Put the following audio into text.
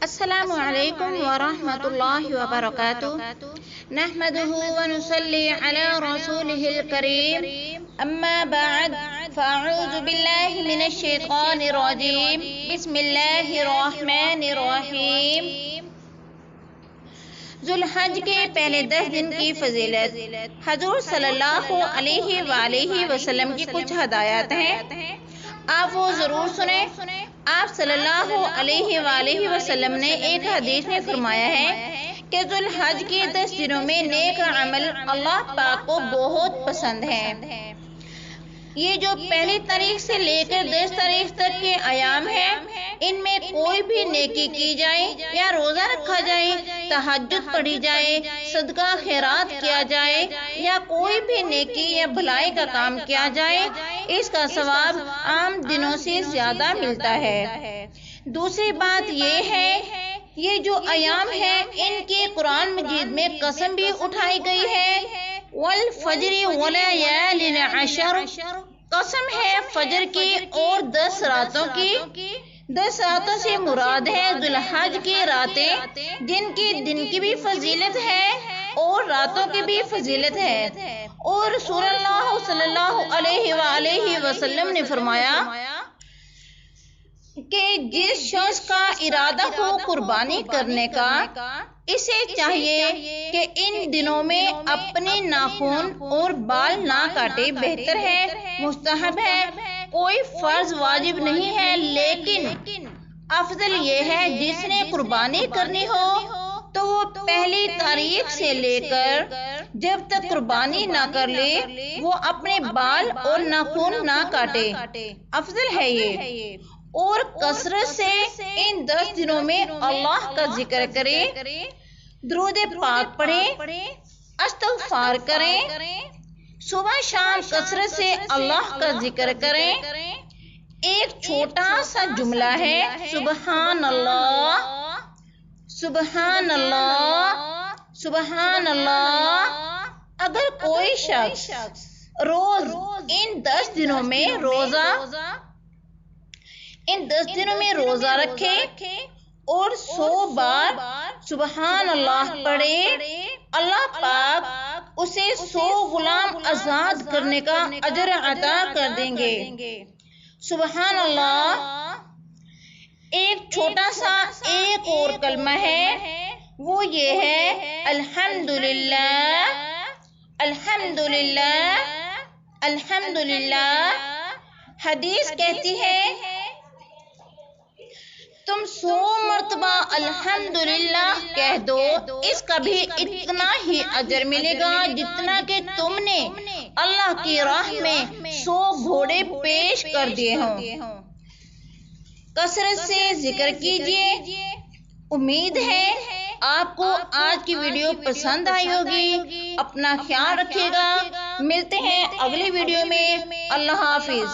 السلام علیکم ورحمۃ اللہ وبرکاتہ نحمده ونصلي على رسوله الكريم اما بعد فاعوذ باللہ من الشیطان الرجیم بسم اللہ الرحمن الرحیم۔ ذوالحج کے پہلے 10 دن کی فضیلت۔ حضور صلی اللہ علیہ وآلہ وسلم کی کچھ ہدایات ہیں، آپ وہ ضرور سنیں۔ آپ صلی اللہ علیہ وآلہ وسلم نے ایک حدیث میں فرمایا ہے کہ ذوالحج کے 10 دنوں میں نیک عمل اللہ پاک کو بہت پسند ہے۔ یہ جو پہلی تاریخ سے لے کر 10 تاریخ تک کے ایام ہیں، ان میں کوئی بھی نیکی کی جائے یا روزہ رکھا جائے، تہجد پڑھی جائے، صدقہ خیرات کیا جائے یا کوئی بھی نیکی یا بھلائی کا کام کیا جائے، اس کا ثواب عام دنوں سے زیادہ ملتا ہے۔ دوسری بات یہ ہے، یہ جو ایام ہیں ان کی قرآن مجید میں قسم بھی اٹھائی گئی ہے۔ والفجر وليال عشر، قسم ہے فجر کی اور 10 راتوں کی۔ 10 راتوں سے مراد ہے ذوالحج کی راتیں، جن کی دن کی بھی فضیلت ہے اور راتوں کی بھی فضیلت ہے۔ اور رسول اللہ صلی اللہ علیہ وآلہ وسلم نے فرمایا کہ جس شخص کا ارادہ ہو قربانی کرنے کا، اسے چاہیے کہ ان دنوں میں اپنے ناخن اور بال نہ کاٹے، بہتر ہے، مستحب ہے، کوئی فرض واجب نہیں ہے، لیکن افضل یہ ہے جس نے قربانی کرنی ہو تو وہ پہلی تاریخ سے لے کر جب تک قربانی نہ کر لے وہ اپنے بال اور ناخن نہ کاٹے، افضل ہے یہ۔ اور کثرت سے ان 10 دنوں میں اللہ کا ذکر کرے، درود پاک پڑھیں، استغفار کریں، صبح شام کثرت سے اللہ کا ذکر کریں۔ ایک چھوٹا سا جملہ ہے، سبحان اللہ، سبحان اللہ، سبحان اللہ۔ اگر کوئی شخص روز ان 10 دنوں میں روزہ رکھے اور 100 بار سبحان اللہ پڑھے، اللہ پاک اسے 100 غلام آزاد کرنے کا اجر عطا کر دیں گے۔ سبحان اللہ۔ ایک چھوٹا سا ایک اور کلمہ ہے، وہ یہ ہے الحمدللہ، الحمدللہ، الحمدللہ۔ حدیث کہتی ہے تم 100 مرتبہ الحمدللہ کہہ دو، اس کا بھی اتنا ہی اجر ملے گا جتنا کہ تم نے اللہ کی راہ میں 100 گھوڑے پیش کر دیے ہوں۔ کثرت سے ذکر کیجیے۔ امید ہے آپ کو آج کی ویڈیو پسند آئی ہوگی۔ اپنا خیال رکھیے گا، ملتے ہیں اگلی ویڈیو میں۔ اللہ حافظ۔